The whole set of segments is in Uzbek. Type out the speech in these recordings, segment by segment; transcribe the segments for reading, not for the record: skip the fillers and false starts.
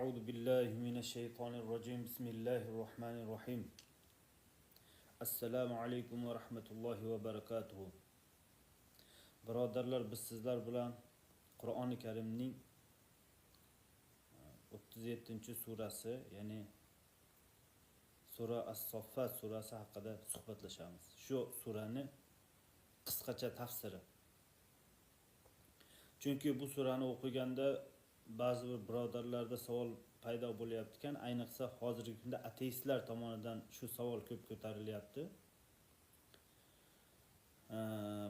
أعوذ بالله من الشيطان الرجيم بسم الله الرحمن الرحيم Assalamu alaykum va rahmatullohi va barakatuh. Birodarlar, biz sizlar bilan Qur'oni Karimning 37-surasi, ya'ni sura As-Soffat surasi haqida suhbatlashamiz. Shu surani qisqacha tafsiri. Chunki bu surani o'qiganda ba'zi bir birodarlarda savol paydo bo'layapti ekan, ayniqsa hozirgi kunda ateistlar tomonidan shu savol ko'p ko'tarilyapti.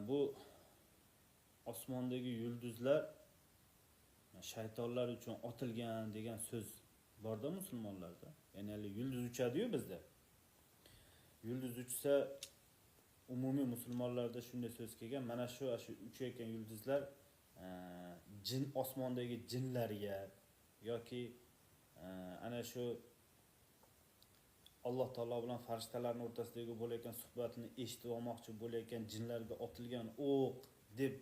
Bu osmondagi yulduzlar shaytonlar uchun otilgan degan so'z borda musulmonlarda. Ya'ni yulduz uchadi-yu bizda. Yulduz uchsa umumiy musulmonlarda shunday so'z kelgan. Mana shu uchayotgan yulduzlar jin, osmondagi jinlarga yoki ana shu Alloh taolo bilan farishtalarning o'rtasidagi bo'layotgan suhbatni eshitib olmoqchi bo'layotgan jinlarga otilgan o'q deb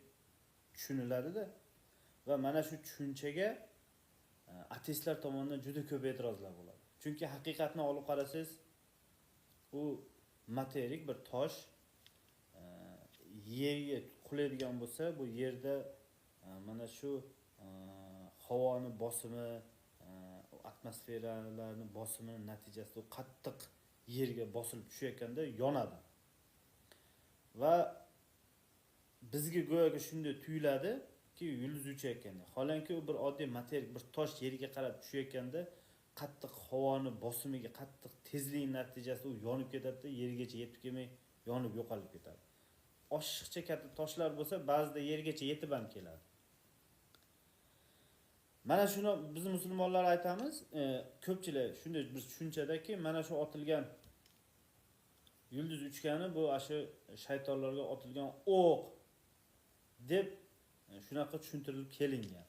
tushuniladi-da. Va mana shu tushunchaga ateistlar tomonidan juda ko'p e'tirozlar bo'ladi. Chunki haqiqatni olib qarasangiz, u materik bir tosh yerga qulaydigan bo'lsa, bu yerda mana shu havoni bosimi, atmosferalarning bosimi natijasida u qattiq yerga bosilib tushayotganda yonadi. Va bizga go'yoki shunday tuyuladi-ki, yulduz uchayotganda. Holanki u bir oddiy materik bir tosh yerga qarab tushayotganda qattiq havoni bosimiga, qattiq tezlik natijasida u yonib ketadi, yergacha yetib kelmay yonib yo'qolib ketadi. Oshiqcha katta toshlar bo'lsa, ba'zida yergacha yetib ham keladi. Mana shuni biz musulmonlar aytamiz, ko'pchilik shunday bir tushunchadaki, mana shu otilgan yulduz uchgani bu shu shaytonlarga otilgan o'q deb shunaqa tushuntirilib kelingan.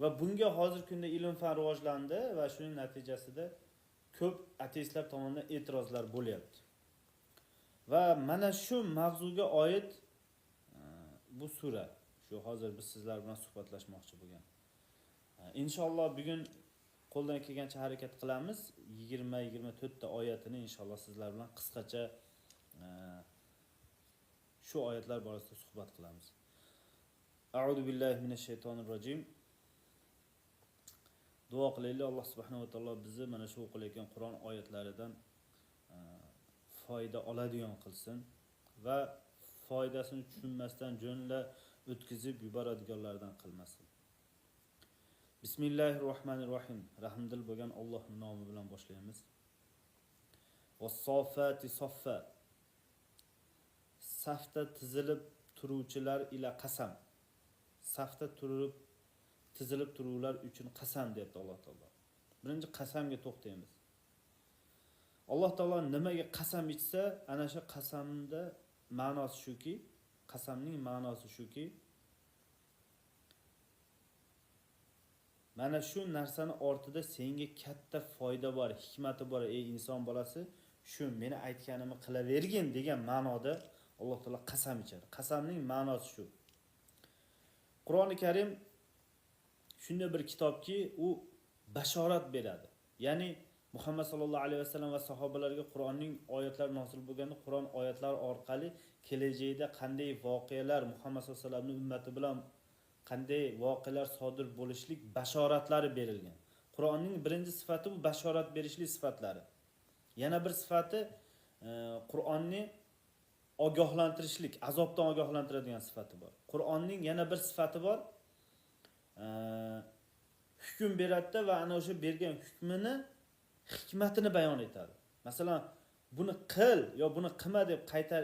Va bunga hozir kunda ilm fan rivojlandi va shuning natijasida ko'p ateistlar tomonidan e'tirozlar bo'lyapti. Va mana shu mavzuga oid bu sura, shu hozir biz sizlar bilan suhbatlashmoqchi bo'lgan. Inshaalloh bugun qo'ldan kelgancha harakat qilamiz. 20-24 ta oyatini inshaalloh sizlar bilan qisqacha shu oyatlar borasida suhbat qilamiz. A'udhu billahi minash shaytonir rojim. Duo qilaylik, Alloh subhanahu va taolo bizni mana shu o'qilayotgan Qur'on oyatlaridan foyda oladigan qilsin va foydasini tushunmasdan jo'nla o'tkazib yuboradiganlardan qilmasin. Bismillahirrohmanirrohim. Rahmdil bo'lgan Allohning nomi bilan boshlaymiz. Was-soffati soffa. Safda tizilib turuvchilar ila qasam. Safda turib tizilib turuvlar uchun qasam deyapti Alloh taolo. Birinchi qasamga to'xtaymiz. Alloh taolo nimaga qasam ichsa, ana shu qasamda ma'nosi shuki, qasamning ma'nosi shuki, mana shu narsani ortida senga katta foyda bor, hikmati bor, ey inson bolasi, shu meni aytganimni qilavergin degan ma'noda Alloh taolo qasam ichadi. Qasamning ma'nosi shu. Qur'oni Karim shunday bir kitobki, u bashorat beradi. Ya'ni Muhammad sallallohu alayhi vasallam va sahobalarga Qur'onning oyatlari nozil bo'lganda, Qur'on oyatlari orqali kelajakda qanday voqealar Muhammad sallallohu alayhi vasallamning ummati bilan qanday voqealar sodir bo'lishlik bashoratlari berilgan. Qur'onning birinchi sifati bu bashorat berishlik sifatlari. Yana bir sifati Qur'onni ogohlantirishlik, azobdan ogohlantiradigan sifati bor. Qur'onning yana bir sifati bor. Hukm beradi va ana o'sha bergan hukmini, hikmatini bayon etadi. Masalan, buni qil yo buni qilma deb qaytar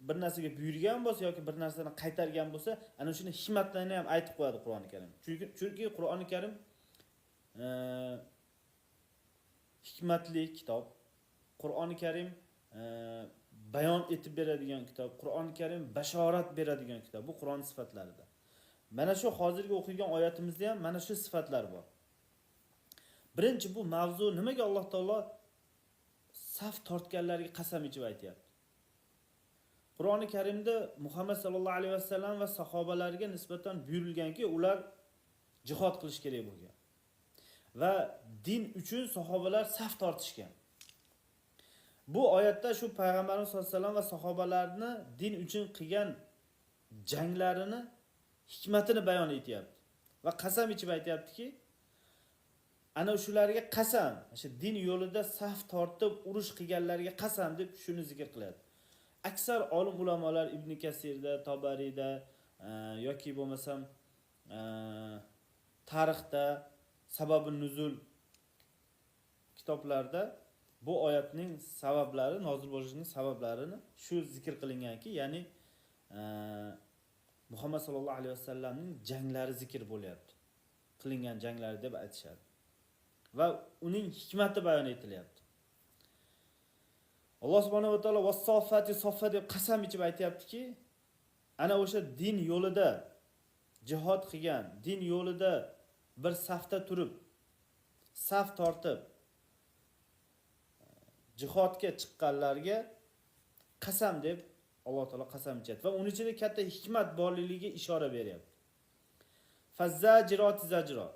bir narsaga buyurgan bo'lsa yoki bir narsani qaytargan bo'lsa, ana shuni hikmatlarini ham aytib qo'yadi Qur'oni Karim. Chunki Qur'oni Karim hikmatli kitob. Qur'oni Karim bayon etib beradigan kitob. Qur'oni Karim bashorat beradigan kitob. Bu Qur'on sifatlarida. Mana shu hozirgi o'qigan oyatimizda ham mana shu sifatlar bor. Birinchi bu mavzu nimaga Alloh taolo saf tortganlarga qasam ichib aytayapti? Qur'oni Karimda Muhammad sallallohu alayhi vasallam va sahobalariga nisbatan buyurilganki, ular jihad qilish kerak bo'lgan. va din uchun sahobalar saf tortishgan. Bu oyatda shu payg'ambarimiz sollallohu alayhi vasallam va sahobalarni din uchun qilgan janglarini hikmatini bayon etyapti. Va qasam ichib aytyaptiki, ana shularga qasam, o'sha din yo'lida saf tortib urush qilganlarga qasam deb shuni zikr qilyapti. Aksar olim ulamolar Ibn Kasirda, Tobariyda yoki bo'lmasam tarixda sababun nuzul kitoblarda bu oyatning sabablari, nozil bo'lishining sabablarini shu zikr qilinganki, ya'ni Muhammad sallallohu alayhi vasallamning janglari zikr bo'lyapti. Qilingan janglari deb aytishadi. Va uning hikmati bayon etilyapti. Alloh subhanahu va taolo vassofati soffa deb qasam ichib aytayaptiki, ana o'sha din yo'lida jihad qilgan, din yo'lida bir safda turib, saf tortib jihodga chiqqanlarga qasam deb Alloh taolo qasam ichadi va uning ichida katta hikmat borligiga ishora beryapti. Fazzajirot zajro.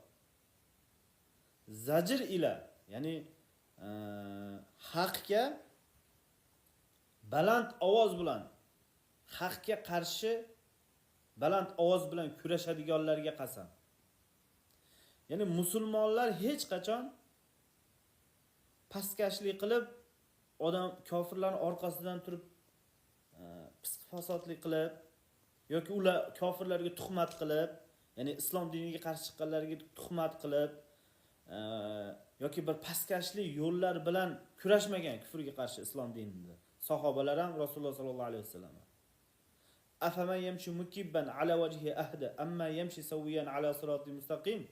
Zajr ila, ya'ni haqga baland ovoz bilan, haqga qarshi baland ovoz bilan kurashadiganlarga qasam. Ya'ni musulmonlar hech qachon pastkashlik qilib, odam kofirlarning orqasidan turib fisq-fasodlik qilib yoki ular kofirlarga tuhmat qilib, ya'ni islom diniga qarshi chiqqanlarga tuhmat qilib yoki bir pastkashlik yo'llar bilan kurashmagan kufrga qarshi islom dinida. Sahobalar ham Rasululloh sallallohu alayhi vasallam. Afaman yamshi mukibban ala wajhi ahda amma yamshi sawiyan ala siratil mustaqim.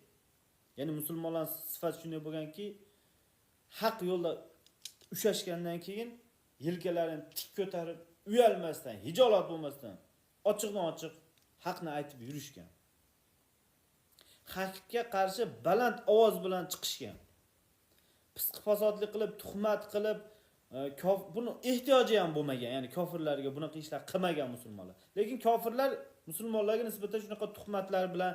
Ya'ni musulmonlar sifat shunday bo'lganki, haq yo'lda ushashgandan keyin yelkalarini tik ko'tarib, uyalmasdan, hijolat bo'lmasdan, ochiqdan ochiq haqni aytib yurishgan. Haqqa qarshi baland ovoz bilan chiqishgan. Fisq-fasodlik qilib, tuhmat qilib, buni ehtiyoji ham bo'lmagan, ya'ni kofirlarga bunaqa ishlar qilmagan musulmonlar. Lekin kofirlar musulmonlarga nisbatan shunaqa tuhmatlar bilan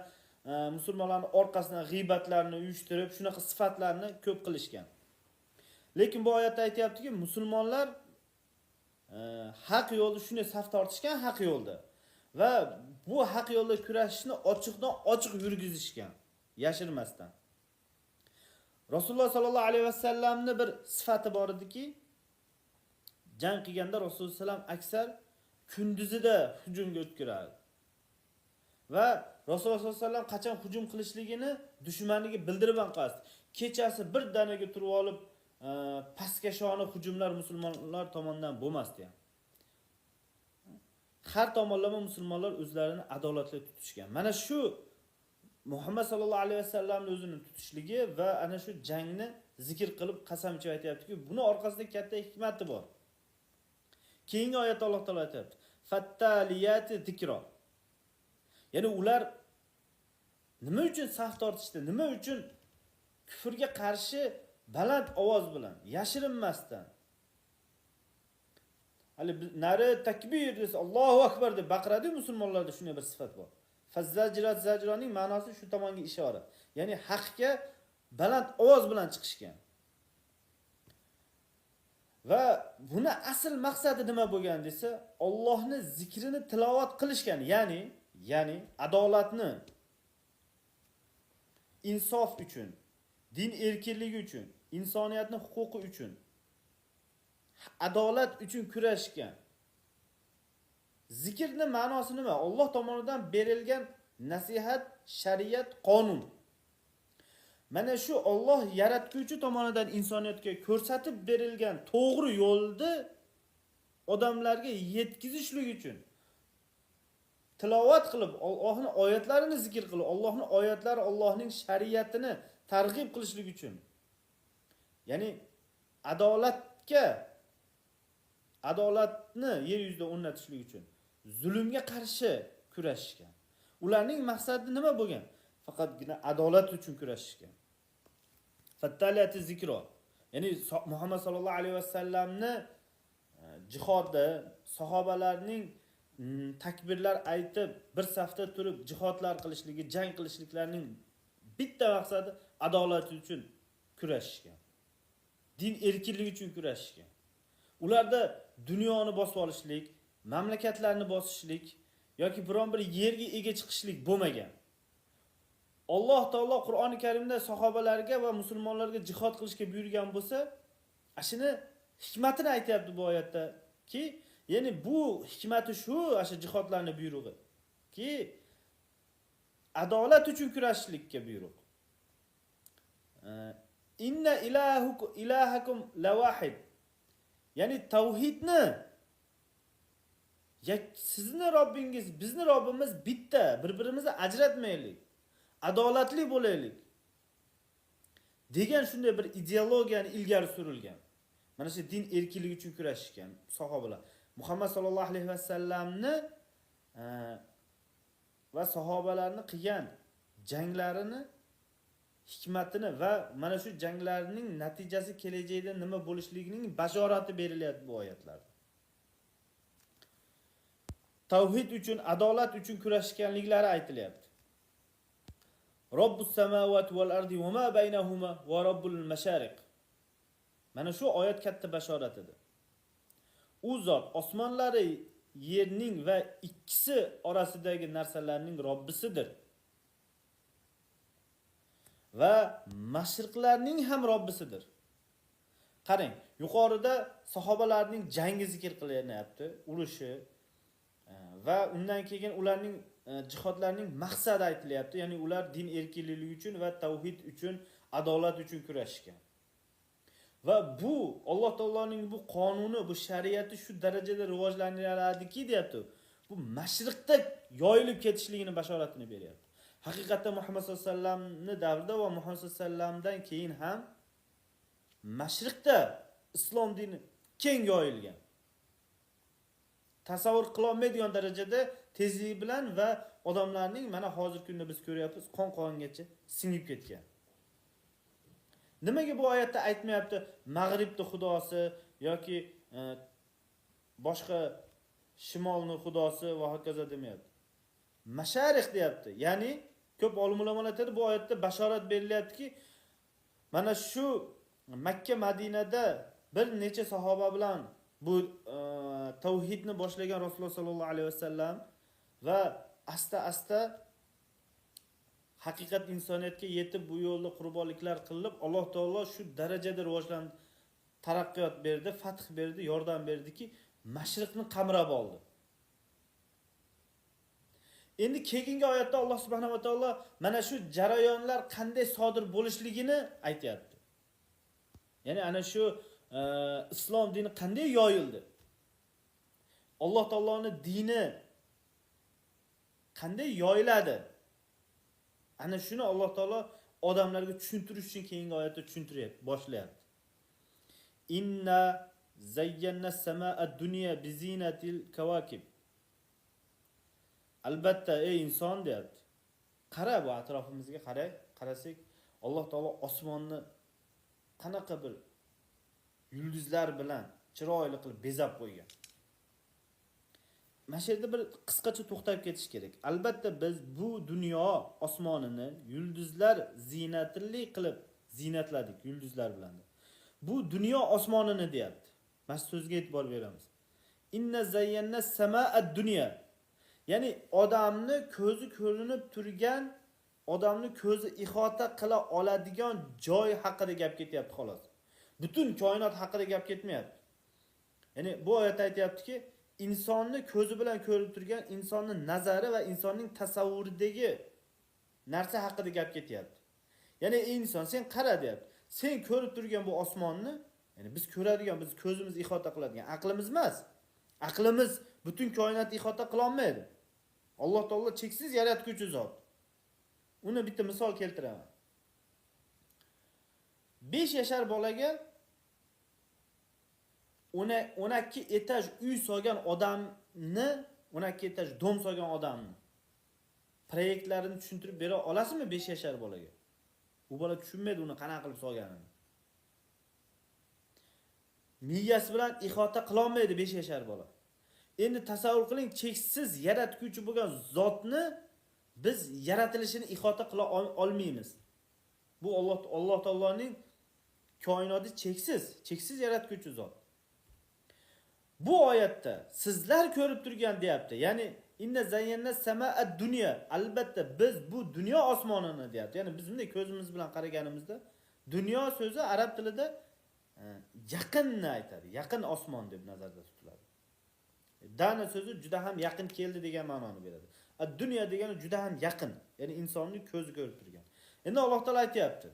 musulmonlarning orqasidan g'iybatlarni uyushtirib, shunaqa sifatlarni ko'p qilishgan. Lekin bu oyatda aytayaptiki, musulmonlar haq yo'lda shunday saf tortishgan, haq yo'lda. Va bu haq yo'lda kurashishni ochiqdan ochiq yurgizishgan, yashirmasdan. Rasululloh sallallohu alayhi vasallamning bir sifati bor ediki, jang qilganda Rasululloh sallam aksar kunduzida hujumga o'tkirardi. Va Rasululloh sallallohu alayhi vasallam qachon hujum qilishligini dushmaniga bildirib ham qo'ydi. Kechasi bir danaga turib olib, pastkashona hujumlar musulmonlar tomonidan bo'lmasdi ham. Har tomonlama musulmonlar o'zlarini adolatli tutishgan. Mana shu Muhammad sallallohu alayhi vasallamning o'zini tutishligi va ana shu jangni zikr qilib qasam ichib aytayaptiki, buni orqasida katta hikmati bor. Keyingi oyatda Alloh taolo aytayapti: "Fattaliyati zikro." Ya'ni ular nima uchun saf tortishdi? Nima uchun kufrga qarshi baland ovoz bilan, yashirinmasdan, hali nari takbir desa Allohu akbar deb baqiradi musulmonlarda, shunday bir sifat bor. Fazzajrat zajroning ma'nosi shu tomonga ishora. Ya'ni haqga baland ovoz bilan chiqishgan. Va buni asl maqsadi nima bo'lgan desa, Allohning zikrini tilovat qilishgan, ya'ni adolatni, insof uchun, din erkinligi uchun, insoniyatning huquqi uchun, adolat uchun kurashgan. Zikrning ma'nosi nima? Alloh tomonidan berilgan nasihat, shariat, qonun. Mana shu Alloh yaratguvchi tomonidan insoniyatga ko'rsatib berilgan to'g'ri yo'lni odamlarga yetkazishlik uchun tilovat qilib, Allohning oyatlarini zikr qilib, Allohning oyatlari, Allohning shariatini targ'ib qilishlik uchun. Ya'ni adolatni yer yuzida o'rnatishlik uchun zulmga qarshi kurashishgan. Ularning maqsadi nima bo'lgan? Faqatgina adolat uchun kurashishgan. Fattaliyati zikro. Ya'ni Muhammad sallallohu alayhi vasallamni jihodda sahobalarning takbirlar aytib bir safda turib jihodlar qilishligi, jang qilishliklarining bitta maqsadi adolati uchun kurashishgan. Din erkinligi uchun kurashishgan. Ularda dunyoni bosib olishlik, mamlakatlarni bosishlik yoki biron bir yerga ega chiqishlik bo'lmagan. Alloh taolo Qur'oni Karimda sahobalarga va musulmonlarga jihad qilishga buyurgan bo'lsa, ashini hikmatini aytayapti bu oyatda ki, ya'ni bu hikmati shu, asha jihodlarni buyrug'i ki adolat uchun kurashishlikka buyruq. Inna ilahakum lawahid. Ya'ni tavhidni sizni Robbingiz, bizni Robbimiz bitta, bir-birimizni ajratmaylik. Adolatli bo'laylik degan shunday bir ideologiyani ilgari surilgan. Mana shu din erkinligi uchun kurashishgan sahobalar. Muhammad sallallohu alayhi vasallamni va sahobalarni qilgan janglarini hikmatini va mana shu janglarning natijasi kelajakda nima bo'lishligining bashorati berilyapti bu oyatlarda. Tavhid uchun, adolat uchun kurashganliklari aytilyapti. Robbus samawati val ardi va ma baynahuma va robbul mashariq. Mana shu oyat katta bashorat edi. U zot osmonlari, yerning va ikkisi orasidagi narsalarning Robbisidir. Va mashriqlarning ham Robbisidir. Qarang, yuqorida sahobalarning jangi zikr qilinyapti, urushi va undan keyin ularning jihodlarning maqsadi aytilyapti. Ya'ni ular din erkinligi uchun va tavhid uchun, adolat uchun kurashgan. Va bu Alloh taoloning bu qonuni, bu shariati shu darajada rivojlaniladiki, deyapti. Bu mashriqda yoyilib ketishligini bashoratini beryapti. Haqiqatda Muhammad sollallohu alayhi vasallamning davrida va Muhammad sollallohu alayhi vasallamdan keyin ham mashriqda islom dini keng yoyilgan. Tasavvur qila olmaydigan darajada tezlik bilan va odamlarning mana hozirgi kunda biz ko'ryapmiz, qon-qongacha singib ketgan. Nimaga bu oyatda aytmayapti Mag'ribning xudosi yoki boshqa shimolning xudosi va hokazo demayapti. Mashariq deyapti. Ya'ni ko'p olimlar aytadi, bu oyatda bashorat berilyaptiki, mana shu Makka Madinada bir necha sahoba bilan bu tavhidni boshlagan Rasululloh sallallohu alayhi vasallam va asta-asta haqiqat insoniyatga yetib bu yo'lda qurbonliklar qilib, Alloh taolo shu darajada rivojlanib, taraqqiyot berdi, fath berdi, yordam berdiki, mashriqni qamrab oldi. Endi keyingi oyatda Alloh subhanahu va taolo mana shu jarayonlar qanday sodir bo'lishligini aytayapti. Ya'ni ana shu islom dini qanday yoyildi? Alloh taoloning dini qanday yoyiladi? Ana shuni Alloh taolo odamlarga tushuntirish uchun keyingi oyatda tushuntiryapti, boshlayapti. Inna zayyana as-samaa ad-dunya bi zinatil kawakib. Albatta ey inson deyapti. Qara bu atrofimizga qarasak, Alloh taolo osmonni qanaqa bir yulduzlar bilan chiroyli qilib bezab qo'ygan. Mana shu yerda bir qisqacha to'xtab ketish kerak. Albatta biz bu dunyo osmonini yulduzlar zinatli qilib zinatladik yulduzlar bilan. Bu dunyo osmonini deyapti. Mana shu so'zga e'tibor beramiz. Inna zayyana as-samaa ad-dunya. Ya'ni odamni ko'zi ko'rinib turgan, odamni ko'zi ihota qila oladigan joy haqida gap ketyapti xolos. Butun koinot haqida gap ketmayapti. Ya'ni bu oyat aytayaptiki, insonni ko'zi bilan ko'rib turgan, insonning nazari va insonning tasavvuridagi narsa haqida gap ketyapti. Ya'ni inson sen qara deyapti. Sen ko'rib turgan bu osmonni, ya'ni biz ko'radigan, biz ko'zimiz ihota qiladigan aqlimiz emas. Aqlimiz butun koinotni ihota qila olmaydi. Alloh taolo cheksiz yaratuvchi zot. Uni bitta misol keltiraman. 5 yashar bolaga 12 etaj uy solgan odamni, 12 etaj dom solgan odamni proyektlarini tushuntirib bera olasizmi 5 yashar bolaga? U bola tushunmaydi uni qanaqa qilib solganini. Miyasi bilan ihota qila olmaydi 5 yashar bola. Endi tasavvur qiling, cheksiz yaratuvchi bo'lgan zotni biz yaratilishini ihota qila olmaymiz. Bu Alloh taoloning koinoti cheksiz yaratguvchi zot. Bu oyatda sizlar ko'rib turgan deyapti. Ya'ni inna zayyana samaa dunya. Albatta biz bu dunyo osmonini deyapti. Ya'ni biz bunday ko'zimiz bilan qaraganimizda dunyo so'zi arab tilida yaqinni aytadi. Yaqin osmon deb nazarda tutiladi. Dana so'zi juda ham yaqin keldi degan ma'noni beradi. Dunyo degani juda ham yaqin. Ya'ni insonning ko'zi ko'rib turgan. Endi Alloh taolo aytayapti.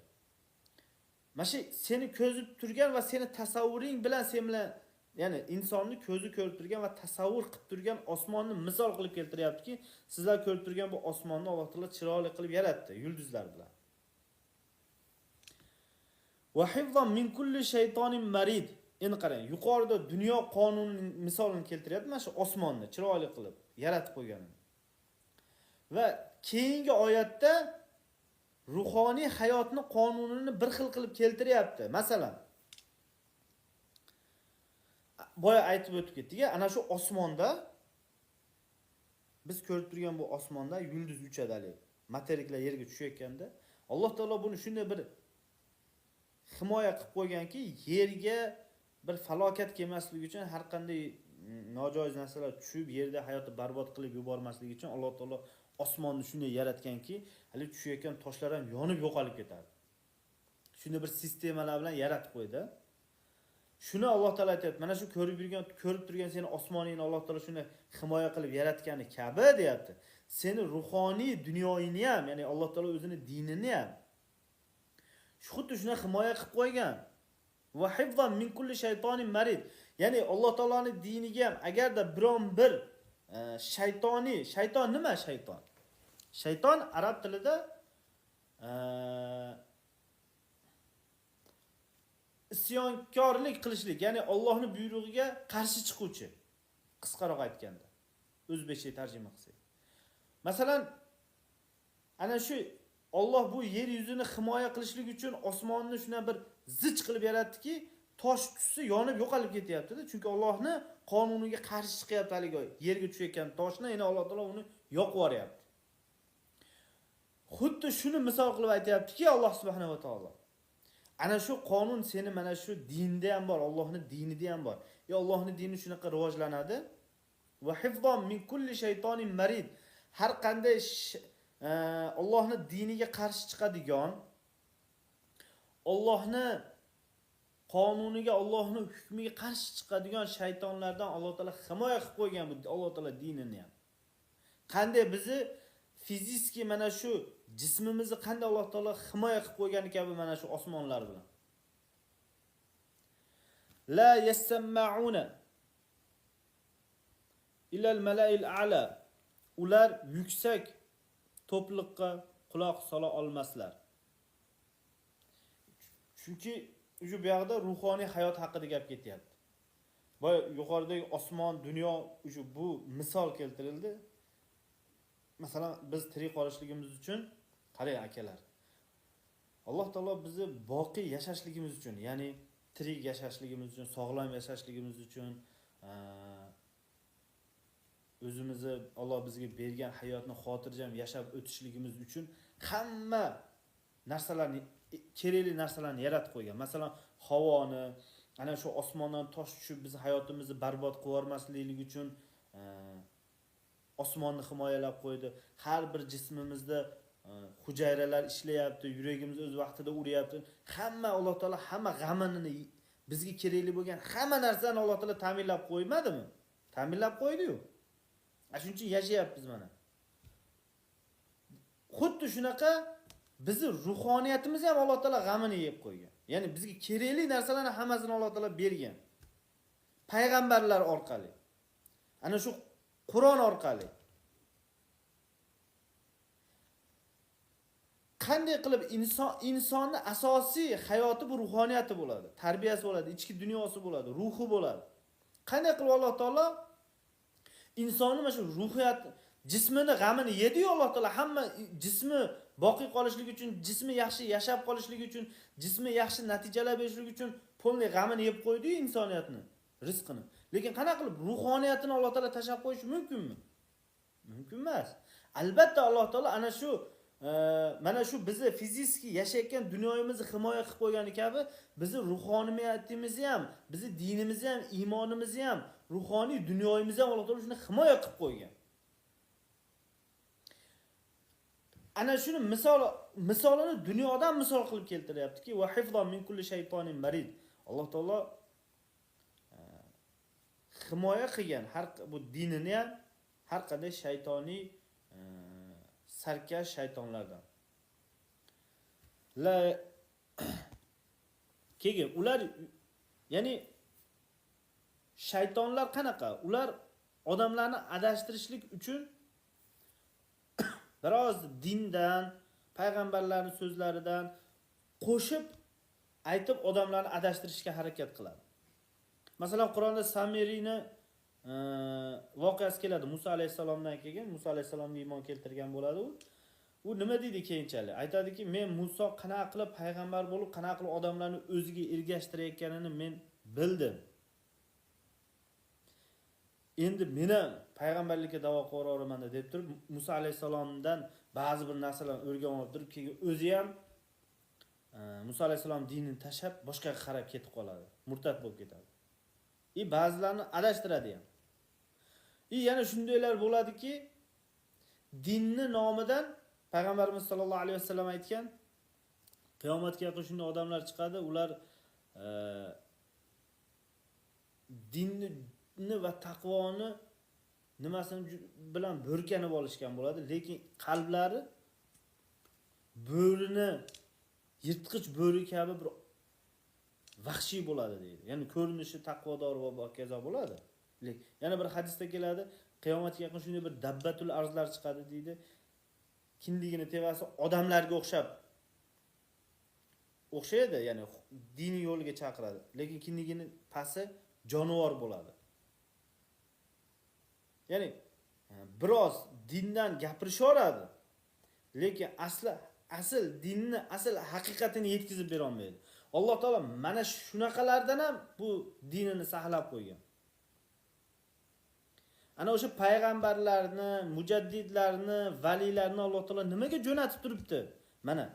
Mana shu seni ko'zib turgan va seni tasavvuring bilan sen bilan ya'ni insonni ko'zi ko'rib turgan va tasavvur qilib turgan osmonni misol qilib keltiryaptiki, sizlar ko'rib turgan bu osmonni Alloh taolo chiroyli qilib yaratdi yulduzlar bilan. Va hifzan min kulli shaytonin marid. Endi qarang, yuqorida dunyo qonunining misolini keltiryapti, mana shu osmonni chiroyli qilib yaratib qo'yganini. Va keyingi oyatda ruhoniy hayotni qonunini bir xil qilib keltiryapti. Masalan, boya aytib o'tib ketdik, ana shu osmonda biz ko'rib turgan bu osmonda yulduz uchadi, materiklar yerga tushayotganda Alloh taolo buni shunday bir himoya qilib qo'yganki, yerga bir falokat kelmasligi uchun, har qanday nojoiz narsalar tushib yerda hayotni barbod qilib yubormasligi uchun Alloh taolo osmonni shunday yaratganki, hali tushayotgan toshlar ham yonib yo'qolib ketadi. Shunday bir sistemalar bilan yaratib qo'ydi. Shuni Alloh taolo aytayapti. Mana shu ko'rib turgan seni osmoningni Alloh taolo shuni himoya qilib yaratgani kabi deyapti. Seni ruhoniy dunyoyingni ham, ya'ni Alloh taolo o'zini dinini ham xuddi shuna himoya qilib qo'ygan. Va hifzan min kulli shaytonin marid. Ya'ni Alloh taoloning diniga ham agarda biron bir shayton nima shayton? Shayton arab tilida isyonkorlik qilishlik, ya'ni Allohning buyrug'iga qarshi chiquvchi. Qisqaroq aytganda, o'zbekcha tarjima qilsak. Masalan, ana shu Alloh bu yer yuzini himoya qilishlik uchun osmonni shuna bir zich qilib yaratdiki, tosh tushsa yonib yo'qolib ketyapti-da. Chunki Allohning qonuniga qarshi chiqyapti haligi yerga tushayotgan toshni, yana Alloh taolo uni yoqib yuboryapti. Xuddi shuni misol qilib aytayaptiki, Alloh subhanahu va taolo. Ana shu qonun seni mana shu dinda ham bor, Allohning dinida ham bor. Allohning dini shunaqa rivojlanadi. Va hifzan min kulli shaytonin marid. Har qanday Allohning diniga qarshi chiqadigan, Allohning qonuniga, Allohning hukmiga qarshi chiqadigan shaytonlardan Alloh taolo himoya qilib qo'ygan bu Alloh taolo dinini ham. Qanday bizni fiziki mana shu jismimizni qanday Alloh taolo himoya qilib qo'ygani kabi mana shu osmonlar bilan. La yasma'una ila al-mala'il a'la. Ular yuksak to'pliqqa quloq sola olmaslar. Chunki shu bu yoqda ruhoniy hayot haqida gap ketyapti. Bu yuqoridagi osmon, dunyo shu bu misol keltirildi. Masalan, biz tirik qolishligimiz uchun qarang akalar. Alloh taolo bizni boqiy yashashligimiz uchun, ya'ni tirik yashashligimiz uchun, sog'lom yashashligimiz uchun, o'zimizni Alloh bizga bergan hayotni xotirjam yashab o'tishligimiz uchun hamma narsalarni, kerakli narsalarni yaratib qo'ygan. Masalan, havoni, ana shu osmondan tosh tushib biz hayotimizni barbod qilib yubormaslik uchun osmonni himoyalab qo'ydi. Har bir jismimizda hujayralar ishlayapti, yuragimiz o'z vaqtida uryapti. Hamma Alloh taolo hamma g'amini, bizga kerakli bo'lgan hamma narsani Alloh taolo ta'minlab qo'ymadimi? Ta'minlab qo'ydi-yu. Shuning uchun yashayapmiz mana. Xuddi shunaqa bizni ruhoniyatimizni ham Alloh taolo g'amini yeb qo'ygan. Ya'ni bizga kerakli narsalarni hammasini Alloh taolo bergan. Payg'ambarlar orqali. Ana shu Qur'on orqali. Qanday qilib insonni asosiy hayoti bu ruhoniyati bo'ladi, tarbiyasi bo'ladi, ichki dunyosi bo'ladi, ruhi bo'ladi. Qanday qilib Alloh taolo insonni mana shu ruhiyat, jismini g'amini yedi-yu Alloh taolo hamma jismi boqiy qolishligi uchun, jismi yaxshi yashab qolishligi uchun, jismi yaxshi natijalar berishligi uchun polni g'amini yeb qo'ydi-yu insoniyatni, rizqini. Lekin qanaqa qilib ruhoniyatini Alloh taolo tashab qo'yish mumkinmi? Mumkin emas. Albatta Alloh taolo ana shu mana shu bizni fiziki yashayotgan dunyomizni himoya qilib qo'ygani kabi bizni ruhoniyatimizni ham, bizni dinimizni ham, iymonimizni ham, ruhoniy dunyomizni ham Alloh taolo shuni himoya qilib qo'ygan. Ana shuni misolini dunyodan misol qilib keltiryaptiki, va hifzan min kulli shaytonin marid. Alloh taolo himoya qilgan har bu dinini ham har qanday shaytoniy sarkash shaytonlardan. Keyin ular, ya'ni shaytonlar qanaqa? Ular odamlarni adashtirishlik uchun biroz dindan, payg'ambarlarning so'zlaridan qo'shib aytib odamlarni adashtirishga harakat qiladi. Masalan, Qur'onda Samiriyni voqeasi keladi. Musa alayhisalomdan kelgan, Musa alayhisalomga iymon keltirgan bo'ladi u. U nima deydi keyinchalik? Aytadiki, men Musa qanaqa qilib payg'ambar bo'lib, qanaqa qilib odamlarni o'ziga ergashtirayotganini men bildim. Endi meni payg'ambarlikka da'vo qilaman deb turib, Musa alayhisalomdan ba'zi bir narsalarni o'rganib olib turib, keyin o'zi ham Musa alayhisalom dinini tashlab boshqaga qarab ketib qoladi. Murtad bo'lib ketadi. Ba'zilarni adashtiradi ham. Yana shundaylar bo'ladiki, dinni nomidan payg'ambarimiz sollallohu alayhi vasallam aytgan, qiyomatga yaqin shunday odamlar chiqadi, ular dinni va taqvoni nimasini bilan burkanib olishgan bo'ladi, lekin qalblari bo'rini, yirtqich bo'ri kabi bir vahshiy bo'ladi deydi. Ya'ni ko'rinishi taqvodor va hokazo bo'ladi. Yana bir hadisda keladi, qiyomatga yaqin shunday bir dabbatul arzlar chiqadi deydi. Kindigini tevasi odamlarga o'xshaydi, ya'ni diniy yo'lga chaqiradi, lekin kindigini pasi jonivor bo'ladi. Ya'ni biroz dindan gapirishaveradi, lekin asl dinni, asl haqiqatini yetkazib bera olmaydi. Alloh taolo mana shunaqalardan ham bu dinini saqlab qo'ygan. Ana o'sha payg'ambarlarni, mujaddidlarni, valilarni Alloh taolo nimaga jo'natib turibdi? Mana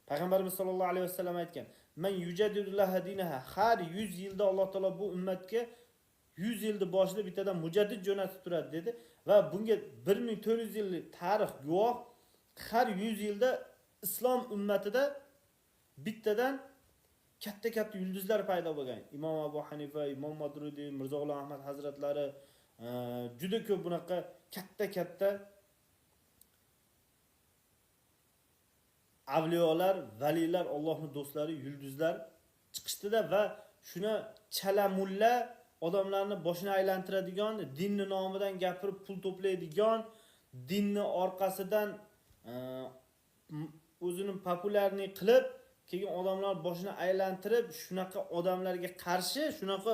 payg'ambarimiz sollallohu alayhi vasallam aytgan, "Men yujaddidullaha dinaha", har 100 yilda Alloh taolo bu ummatga 100 yilni boshida bittadan mujaddid jo'natib turadi dedi va bunga 1400 yillik tarix guvoh. Har 100 yilda islom ummatida bittadan katta yulduzlar paydo bo'lgan. Imom Abu Hanifa, Imom Madrudi, Mirzo G'ulom Ahmad hazratlari, juda ko'p bunaqa katta avliyolar, valilar, Allohning do'stlari, yulduzlar chiqishdi-da va shuna chalamulla odamlarni boshini aylantiradigan, dinni nomidan gapirib pul to'playdigan, dinni orqasidan o'zining populyarni qilib, keyin odamlar boshini aylantirib, shunaqa odamlarga qarshi shunaqa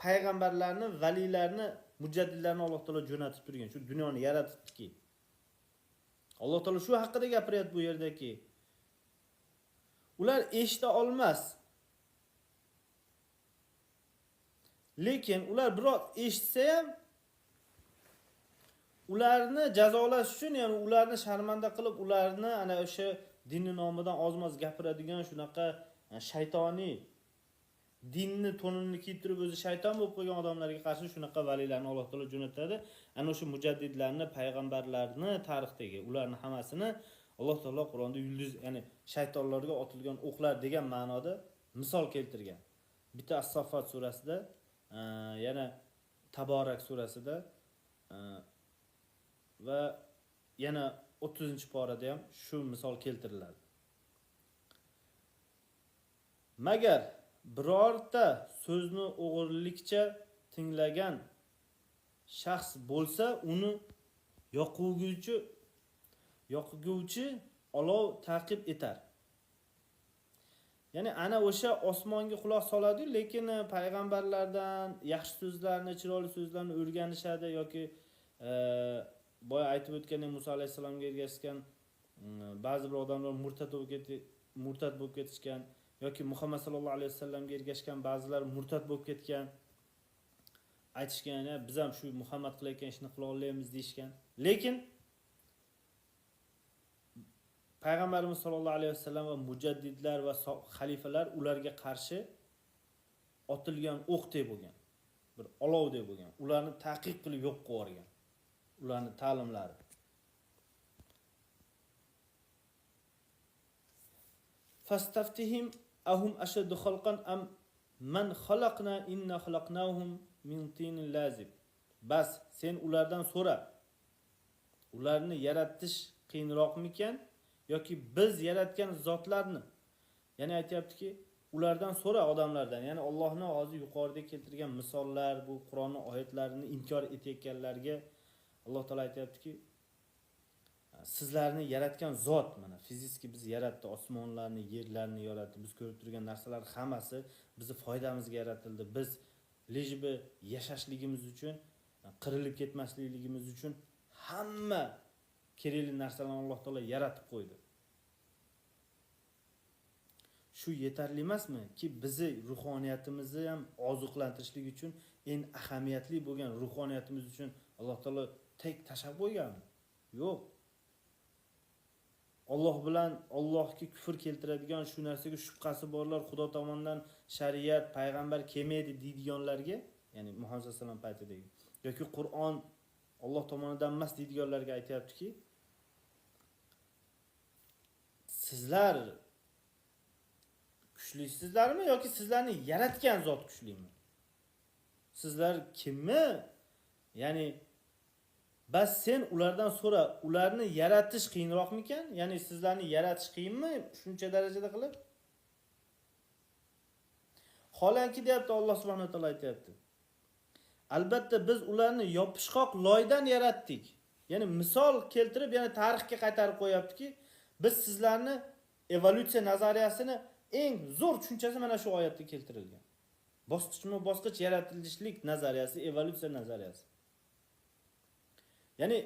payg'ambarlarni, valilarni, mujaddidlarni Alloh taolo jo'natib turgan. Shu dunyoni yaratibdiki. Alloh taolo shu haqida gapiryapti bu yerdaki. Ular eshita olmas. Lekin ular biroq eshitsa ham ularni jazolash uchun, ya'ni ularni sharmanda qilib, ularni ana o'sha dinni nomidan ozmoz gapiradigan shunaqa shaytoniy dinni tonini kiydirib o'zi shayton bo'lib qo'ygan odamlarga qarshi shunaqa valilarni Alloh taolo jo'natadi. Ana o'sha mujaddidlarni, payg'ambarlarni tarixdagi ularni hammasini Alloh taolo Qur'onda yulduz, ya'ni shaytonlarga otilgan o'qlar degan ma'noda misol keltirgan. Bitta As-Saffat surasida, yana Taborak surasida va yana 30-porada ham shu misol keltiriladi. Magar birorta so'zni o'g'irlikcha tinglagan shaxs bo'lsa, uni yoquvchi olov ta'qib etar. Ya'ni ana o'sha osmonga quloq soladi, lekin payg'ambarlardan yaxshi so'zlarni, chiroyli so'zlarni o'rganishadi yoki boya aytib o'tgandek Musa alayhisalomga ergashgan ba'zi bir odamlar murtad bo'lib ketishgan yoki Muhammad sallallohu alayhi vasallamga ergashgan ba'zilar murtad bo'lib ketgan. Aytishgan, biz ham shu Muhammad qilayotgan ishni qila olmaymiz deyishgan. Lekin payg'ambarimiz sollallohu alayhi vasallam va mujaddidlar va xalifalar ularga qarshi otilgan o'qdek bo'lgan, bir olovdek bo'lgan. Ularni taqiq qilib yo'q qilib yuborgan. Ularning ta'limlari. Fastaftihim ahum ashaddu khalqan am man khalaqna inna khalaqnahum min tinin lazib. Bas sen ulardan so'ra. Ularni yaratish qiyinroqmikan yoki biz yaratgan zotlarni? Ya'ni aytayaptiki, ulardan so'ra odamlardan. Ya'ni Allohning hozir yuqorida keltirgan misollar, bu Qur'onning oyatlarini inkor etayotganlarga Alloh taolo aytayaptiki, sizlarni yaratgan zot mana fiziki biz yaratdi, osmonlarni, yerlarni yaratdi. Biz ko'rib turgan narsalar hammasi bizni foydamizga yaratildi. Biz lejbi yashashligimiz uchun, qirilib ketmasligimiz uchun hamma kerakli narsalarni Alloh taolo yaratib qo'ydi. Shu yetarli emasmi ki bizni ruhoniyatimizni ham oziqlantirishlik uchun eng ahamiyatli bo'lgan ruhoniyatimiz uchun Alloh taolo tek tashab qo'yganmi? Yo'q. Alloh bilan Allohga kufr keltiradigan, shu narsaga shubhasi borlar, Xudo tomonidan shariat, payg'ambar kelmaydi deydiganlarga, ya'ni Muhammad sollallohu alayhi vasallam paytidagi yoki Qur'on Alloh tomonidan emas deydiganlarga aytayaptiki, sizlar kuchlisizlarmi yoki sizlarni yaratgan zot kuchlimi? Sizlar kimmi? Ya'ni bas sen ulardan so'ra, ularni yaratish qiyinroqmikan? Ya'ni sizlarni yaratish qiyinmi shuncha darajada qilib? Xolanki deyapti Alloh subhanahu va taolo aytayapti. Albatta biz ularni yopishqoq loydan yaratdik. Ya'ni misol keltirib, ya'ni tarixga qaytarib qo'yaptiki, biz sizlarni evolyutsiya nazariyasini eng zo'r tushunchasi mana shu oyatda keltirilgan. Bosqichma-bosqich yaratilishlik nazariyasi, evolyutsiya nazariyasi. Ya'ni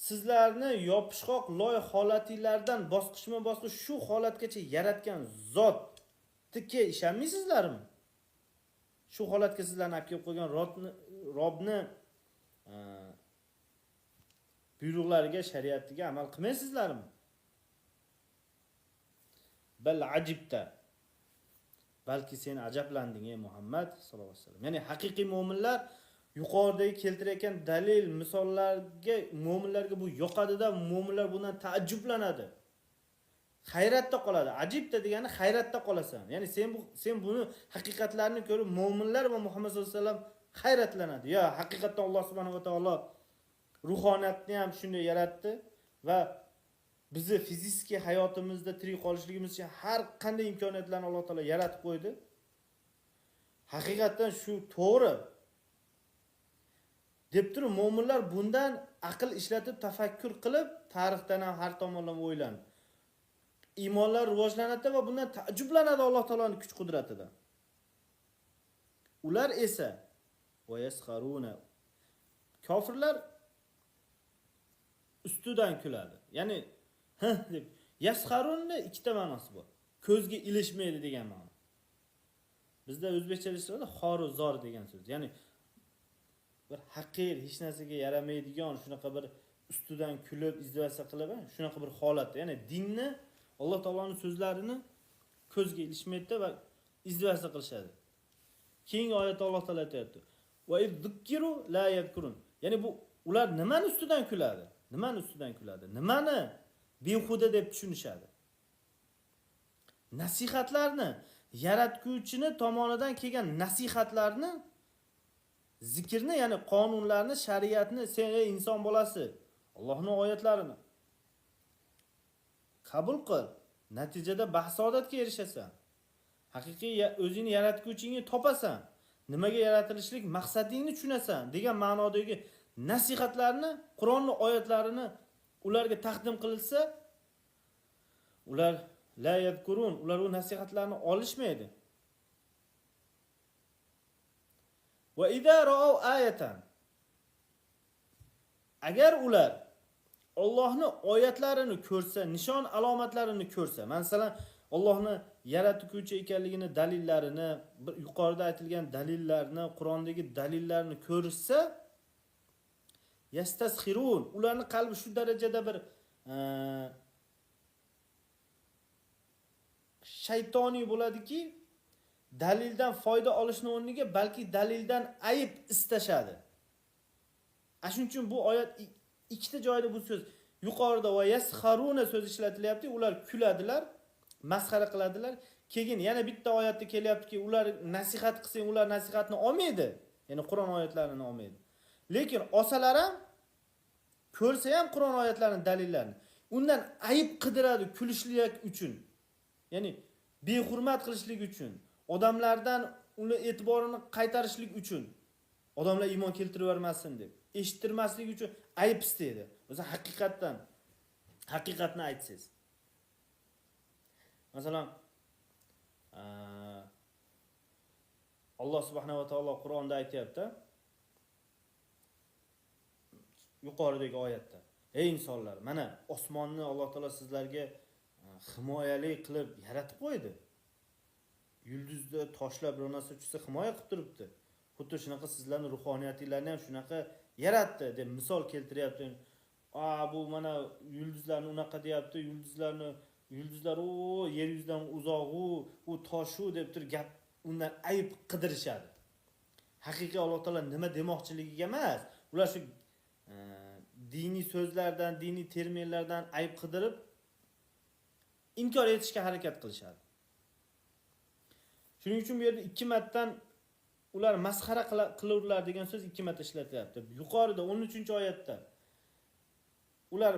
sizlarni yopishqoq loy holatinglardan bosqichma-bosqich shu holatgacha yaratgan zotga ishonmaysizlarmi? Shu holatga sizlarni olib kelib qo'ygan Robni buyruqlariga, shariatiga amal qilmaysizlarmi? Bal ajibta. Balki sen ajablanding ey Muhammad sallallohu alayhi vasallam. Ya'ni haqiqiy mu'minlar yuqoridagi keltirayotgan dalil, misollarga mu'minlarga bu yoqadida, mu'minlar bundan taajjublanadi. Hayratda qoladi. Ajibta degani hayratda qolasan. Ya'ni sen buni haqiqatlarni ko'rib mu'minlar va Muhammad sallallohu alayhi vasallam hayratlanadi. Ya, haqiqatan Alloh subhanahu va taolo ruhoniyatni ham shunday yaratdi va bizni fiziki hayotimizda tirik qolishligimiz uchun har qanday imkoniyatlarni Alloh taolo yaratib qo'ydi. Haqiqatan shu to'g'ri deb turib mu'minlar bundan aql ishlatib, tafakkur qilib, tarixdan ham har tomonlama o'ylanib iymonlar rivojlanadi va bundan taajjublanadi Alloh taoloning kuch qudratidan. Ular esa vayasxaruna, kofirlar ustidan kuladi. Ya'ni deb yasxarunni ikkita ma'nosi bor. Ko'zga ilishmaydi degan ma'no. Bizda o'zbekchada xoru zor degan so'z. Ya'ni bir haqir, hech narsaga yaramaydigan, shunaqa bir ustidan kulib, izdivasa qilib, shunaqa bir holatda. Ya'ni dinni, Alloh taoloning so'zlarini ko'zga ilishmaydi va izdivasa qilishadi. Keyingi oyatda Alloh taolo aytayapti: "Va idzukkiru la yadkurun." Ya'ni bu ular nimani ustidan kuladi? Nimani ustidan kuladi? Nimani behuda deb tushunishadi? Nasihatlarni, yaratguvchini tomonidan kelgan nasihatlarni, zikrni, ya'ni qonunlarni, shariatni, sen ey inson bolasi, Allohning oyatlarini qabul qil. Natijada baxt-saodatga erishasan. Haqiqiy o'zingni yaratguvchingni topasan. Nimaga yaratilishlik maqsadingni tushunasan degan ma'nodagi nasihatlarni, Qur'onning oyatlarini ularga taqdim qilsa, ular la yadkurun, ular u nasihatlarni olishmaydi. Va idza ra'aw ayatan, agar ular Allohning oyatlarini ko'rsa, nishon alomatlarini ko'rsa, masalan, Allohning yaratuvchi ekanligini dalillarini, yuqorida aytilgan dalillarni, Qur'ondagi dalillarni ko'rsa, yastasxirun, ularning qalbi shu darajada bir shaytoniy bo'ladiki, dalildan foyda olishning o'rniga balki dalildan ayb istashadi. Shuning uchun bu oyat ikkita joyda bu so'z yuqorida va yasxaruna so'zi ishlatilyapti. Ular kuladilar, masxara qiladilar. Keyin yana bitta oyatda kelyaptiki, ular nasihat qilsang, ular nasihatni olmaydi. Ya'ni Qur'on oyatlarini olmaydi. Lekin olsalar ham ko'rsa ham Qur'on oyatlarining dalillarini, undan ayb qidiradi kulishlik uchun. Ya'ni behurmat qilishlik uchun, odamlardan uni e'tiborini qaytarishlik uchun, odamlar iymon keltirib vermasin deb, eshittirmaslik uchun ayb istaydi. O'zi haqiqatni aytsangiz. Masalan, Alloh subhanahu va taolo Qur'onda aytayapti, yuqoridagi oyatda: "Ey insonlar, mana osmonni Alloh taolo sizlarga himoyali qilib yaratib qo'ydi. Yulduzda toshlar bir narsa tushsa himoya qilib turibdi. Xuddi shunaqa sizlarning ruhoniyatinglarni ham shunaqa yaratdi" deb misol keltiryapti. Bu mana yulduzlarni unaqa deyapti, yulduzlar yer yuzidan uzoq, u toshu deb turib gap undan ayb qidirishadi. Haqiqiy Alloh taolo nima demoqchiligiga emas, ular shu diniy so'zlardan, diniy terminlardan ayb qidirib inkor etishga harakat qilishadi. Shuning uchun bu yerda ikki martadan ular masxara qilurlar degan so'z ikki marta ishlatilyapti. Yuqorida 13-oyatda ular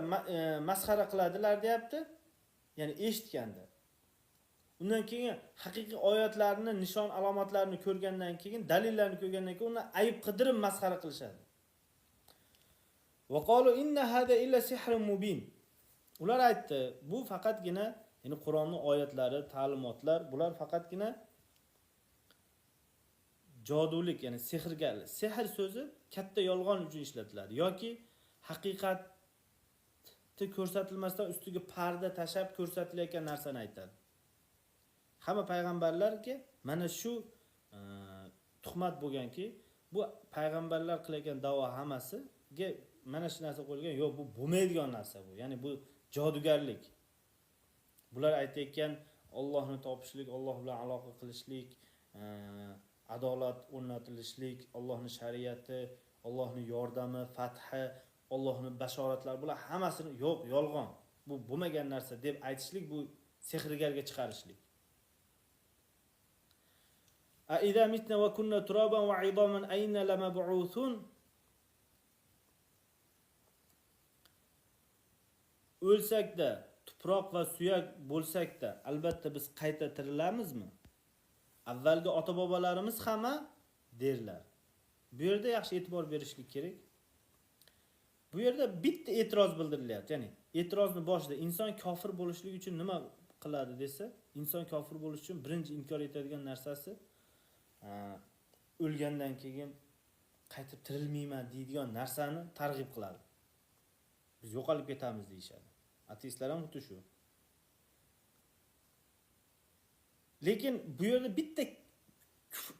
masxara qiladilar deyapti, ya'ni eshitganda. Undan keyin haqiqiy oyatlarni, nishon alomatlarini ko'rgandan keyin, dalillarni ko'rgandan keyin uni ayb qidirib masxara qilishadi. Va qalu inna hada illa sihrun mubin. Ular aytdi, bu faqatgina, ya'ni Qur'onning oyatlari, ta'limotlar, bular faqatgina jodulik, ya'ni sehrgarlik. Sehr so'zi katta yolg'on uchun ishlatiladi yoki haqiqatni ko'rsatilmasdan ustiga parda tashab ko'rsatilayotgan narsani aytadi. Hamma payg'ambarlarga mana shu tuhmat bo'lganki, bu payg'ambarlar qilayotgan da'vo hammasiga mana shu narsa qo'yilgan, yo'q, bu bo'lmaydigan narsa bu. Ya'ni bu jodugarlik. Bular aytayotgan Allohni topishlik, Alloh bilan aloqa qilishlik, adolat o'rnatilishlik, Allohning shariati, Allohning yordami, fathi, Allohning bashoratlari, bular hammasini yo'q, yolg'on. Bu bo'lmagan narsa deb aytishlik, bu sehrgarga chiqarishlik. A idza mitna wa kunna turaban wa 'idhaman ayna lamab'uthun. O'lsakda, tuproq va suyak bo'lsakda, albatta biz qayta tirilamizmi? Avvalgi ota-bobolarimiz hamma derlar. Bu yerda yaxshi e'tibor berishlik kerak. Bu yerda bitta e'tiroz bildirilyapti. Ya'ni e'tirozni boshida inson kofir bo'lishlik uchun nima qiladi desa, inson kofir bo'lish uchun birinchi inkor etadigan narsasi o'lgandan keyin qaytib tirilmayman deydigan narsani targ'ib qiladi. Biz yo'qolib ketamiz deyshadi. Ateistlar ham xuddi shu. Lekin bu yerda bitta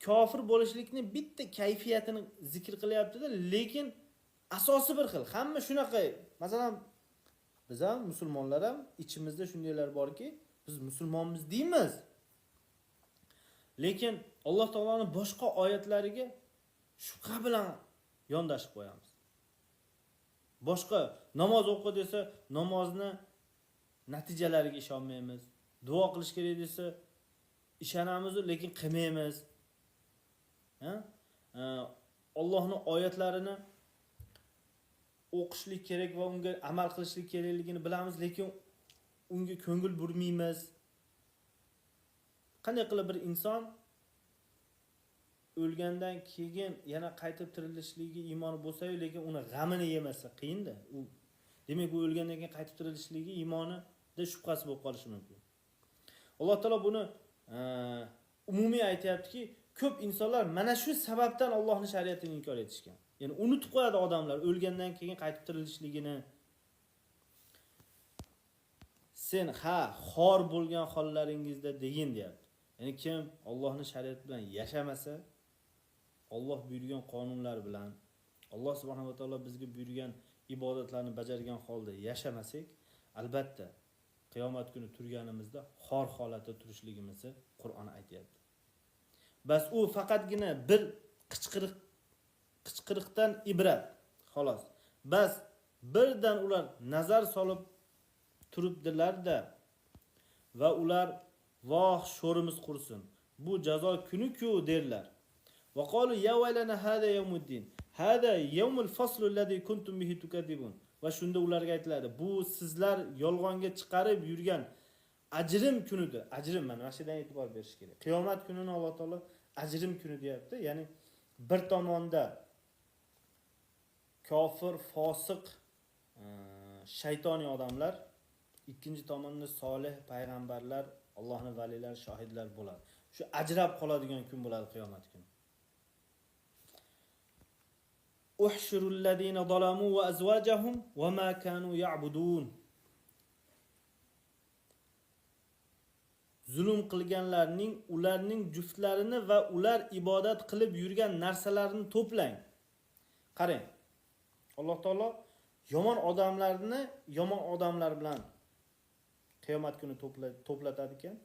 kofir bo'lishlikni bitta kayfiyatini zikr qilyapti-da, lekin asosi bir xil. Hamma shunaqa. Masalan, biz ham musulmonlar ham ichimizda shundaylar borki, biz musulmonmiz deymiz. Lekin Alloh taoloning boshqa oyatlariga shubha bilan yondashib qo'yamiz. Boshqa namoz o'qi desa, namozni natijalariga ishonmaymiz. Duo qilish kerak desa, ishonamiz, lekin qilmaymiz. Allohning oyatlarini o'qishlik kerak va unga amal qilishlik kerakligini bilamiz, lekin unga ko'ngil burmaymiz. Qanday qilib bir inson o'lgandan keyin yana qaytib tirilishligiga iymoni bo'lsa-yu, lekin uni g'amini yemasa qiyin-da. Demak, u o'lgandan keyin qaytib tirilishligiga iymonida shubhasi bo'lib qolishi mumkin. Alloh taolo buni umumiy aytayaptiki, ko'p insonlar mana shu sababdan Allohning shariatini inkor etishgan. Ya'ni unutib qo'yadi odamlar o'lgandan keyin qaytib tirilishligini. Sen xor bo'lgan hollaringizda degin deyapti. Ya'ni kim Allohning shariati bilan yashamasa, Alloh buyurgan qonunlar bilan, Alloh subhanahu va taolo bizga buyurgan ibodatlarni bajargan holda yashamasak, albatta qiyomat kuni turganimizda xor holatda turishligimizni Qur'on aytayapti. Bas u faqatgina bir qichqiriqdan ibrat. Xolos. Bas birdan ular nazar solib turibdilar-da va ular voh sho'rimiz qursin. Bu jazo kuni-ku derlar. Va qalu ya waylana hada yawmuddin. Hada yawmul fasl alladhi kuntum bihi tukadibun. Va shunda ularga aytiladi, bu sizlar yolg'onga chiqarib yurgan ajrim kunidir. Ajrim mana shu yerdan e'tibor berish kerak. Qiyomat kunini Alloh taolo ajrim kuni deyapti. Ya'ni bir tomonda kofir, fosiq, shaytoniy odamlar, ikkinchi tomonda solih payg'ambarlar, Allohning valilari, shohidlar bo'ladi. Shu ajrab qoladigan kun bo'ladi qiyomat kuni. Uhshurul ladina zalamu va azwajahum va ma kanu ya'budun. Zulm qilganlarning, ularning juftlarini va ular ibodat qilib yurgan narsalarini to'plang. Qarang. Alloh taolo yomon odamlarni yomon odamlar bilan qiyomat kuni to'platadi ekan.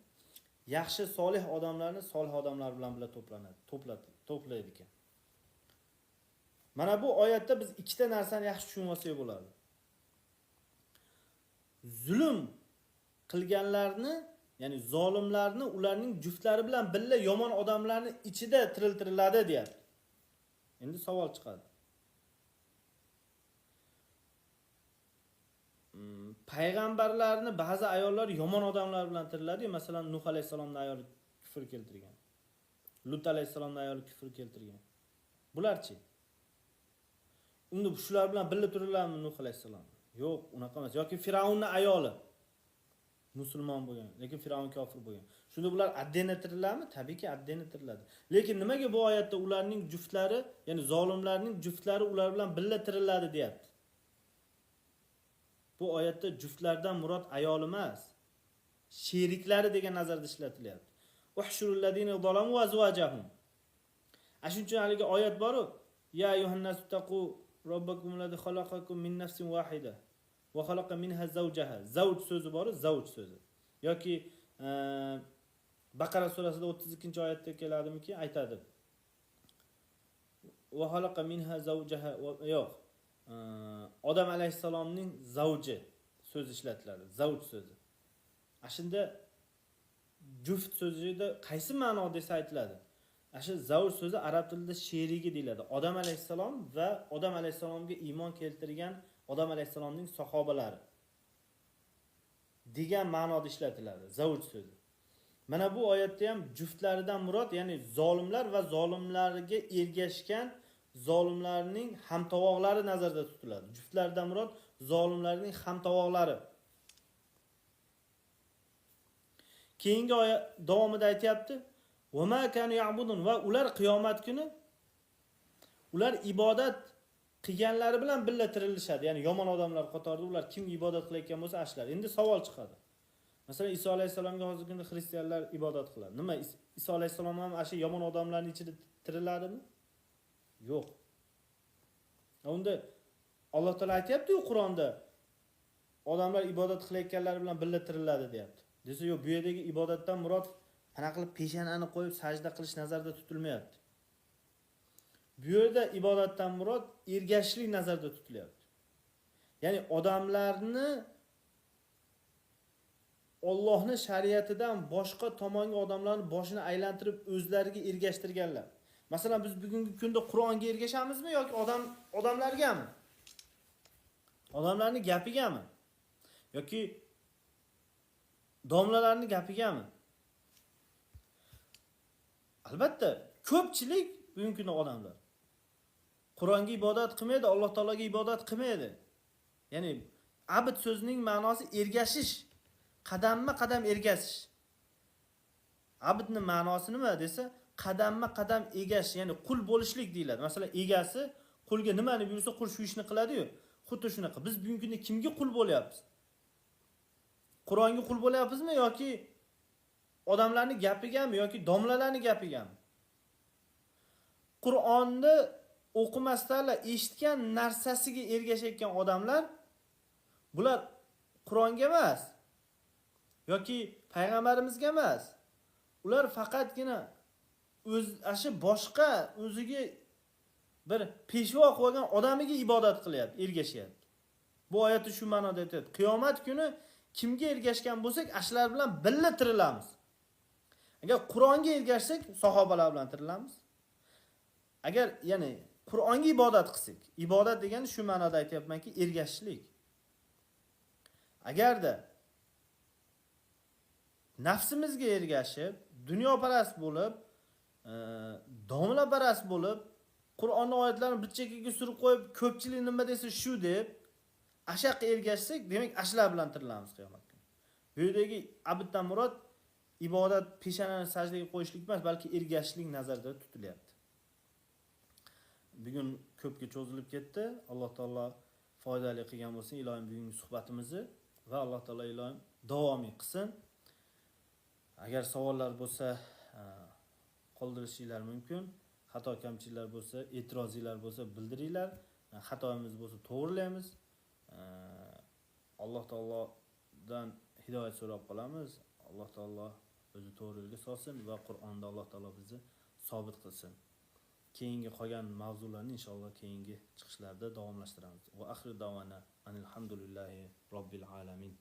Yaxshi solih odamlarni solih odamlar bilan to'playdi ekan. Mana bu oyatda biz ikkita narsani yaxshi tushunib olsak bo'ladi. Zulm qilganlarni, ya'ni zolimlarni ularning juftlari bilan birga yomon odamlarni ichida tiriltiriladi deyapti. Endi savol chiqadi. Payg'ambarlarni ba'zi ayollar yomon odamlar bilan tiriladi. Masalan, Nuh alayhisolamning ayoli kufr keltirgan. Lut alayhisolamning ayoli kufr keltirgan. Bularchi? Unda shular bilan birga turiladimi Nuh alayhisolam? Yo'q, unaqa emas. Yoki Firavunning ayoli musulmon bo'lgan, lekin Firavun kofir bo'lgan. Shunda bular addini tiriladimi? Tabiiyki addini tiriladi. Lekin nimaga bu oyatda ularning juftlari, ya'ni zolimlarning juftlari ular bilan birga tiriladi deyapti? Bu oyatda juftlardan murod ayol emas, sheriklari degan nazarda ishlatilyapti. Uhshurul ladina zalamu va azwajahum. Ashuncha haligi oyat bor-ku, ya ayyuhannasu taqu robbakum alladhi khalaqakum min nafsin wahida va khalaqa minha zawjaha. Zawj so'zi bor, zawj so'zi. Yoki Baqara surasida 32-oyatda keladimki, aytadi. Va khalaqa minha zawjaha yo'q. Odam alayhisalomning zavji so'zi ishlatiladi. Zavj so'zi. Ashunda juft so'zida qaysi ma'noda esa aytiladi? Ashu zavj so'zi arab tilida sherigi deyiladi. Odam alayhisalom va Odam alayhisalomga iymon keltirgan Odam alayhisalomning sahobalari degan ma'noda ishlatiladi zavj so'zi. Mana bu oyatda ham juftlaridan murod, ya'ni zolimlar va zolimlarga ergashgan zolimlarning hamtovoqlari nazarda tutiladi. Juftlardan murod zolimlarning hamtovoqlari. Keyingi oyat davomida aytayapti: "Va ma kanu ya'budun" va ular qiyomat kuni ular ibodat qilganlari bilan birga tirilishadi. Ya'ni yomon odamlar qatorida ular kim ibodat qilayotgan bo'lsa ashlar. Endi savol chiqadi. Masalan, Iso alayhisalomga hozirgi kunda xristianlar ibodat qiladi. Nima? Iso alayhisalom ham asha yomon odamlarning ichida tiriladimi? Yo'q. Unda Alloh taolo aytayapti-ku Qur'onda odamlar ibodat qilayotganlar bilan birga tiriladi deyapti. Desa, yo'q, bu yerdagi ibodatdan murod ana qilib peshanani qo'yib sajda qilish nazarda tutilmayapti. Bu yerda ibodatdan murod ergashishlik nazarda tutilyapti. Ya'ni odamlarni Allohning shariatidan boshqa tomonga odamlarni boshini aylantirib o'zlariga ergashtirganlar. Masalan, biz bugungi kunda Qur'onga ergashamizmi yoki odamlargami? Odamlarning gapigami? Yoki domlalarning gapigami? Albatta, ko'pchilik bugungi kunda odamlar Qur'onga ibodat qilmaydi, Alloh taologa ibodat qilmaydi. Ya'ni abd so'zining ma'nosi ergashish, qadamma-qadam ergashish. Abdning ma'nosi nima desa, qadamma-qadam egash, ya'ni qul bo'lishlik deyiladi. Masalan, egasi qulga nimani buyursa, qul shu ishni qiladi-yu. Xuddi shunaqa. Biz bugungi kunda kimga qul bo'lyapmiz? Qur'onga qul bo'lyapmizmi yoki odamlarning gapigami yoki domlalarning gapigami? Qur'onni o'qimasdan eshitgan narsasiga ergashayotgan odamlar bular Qur'onga emas, yoki payg'ambarimizga emas. Ular faqatgina ashi boshqa o'ziga bir peshvo qo'ygan odamiga ibodat qilyapti, ergashyapti. Bu oyatda shu ma'noda aytadi. Qiyomat kuni kimga ergashgan bo'lsak, ashlar bilan birga tirilamiz. Agar Qur'onga ergashsak, sahobalar bilan tirilamiz. Agar ya'ni Qur'onga ibodat qilsak, ibodat degani shu ma'noda aytayapmanki, ergashishlik. Agarda nafsimizga ergashib, dunyoparast bo'lib, domlaparast bo'lib, Qur'onning oyatlarini bir chekkaga surib qo'yib, ko'pchilik nima desa shu deb ashaqqa ergashsak, demak ashlar bilan tirilamiz qiyomat kuni. Bu yerdagi abiddan murod ibodat peshanani sajdaga qo'yishlik emas, balki ergashishlik nazarda tutilyapti. Bugun ko'pga cho'zilib ketdi. Alloh taolo foydali qilgan bo'lsin ilohim bugungi suhbatimizni va Alloh taolo ilohim davomiy qilsin. Agar savollar bo'lsa, qoldirishinglar mumkin. Xato kamchiliklar bo'lsa, e'tirozinglar bo'lsa bildiringlar. Xatoimiz bo'lsa to'g'rilaymiz. Alloh taolodan hidoyat so'rab qolamiz. Alloh taolo o'zi to'g'ri yo'lga solsin va Qur'onda Alloh taolo bizni sobit qilsin. Keyingi qolgan mavzularni inshaalloh keyingi chiqishlarda davomlashtiramiz. Va oxir davona alhamdulillahi robbil alamin.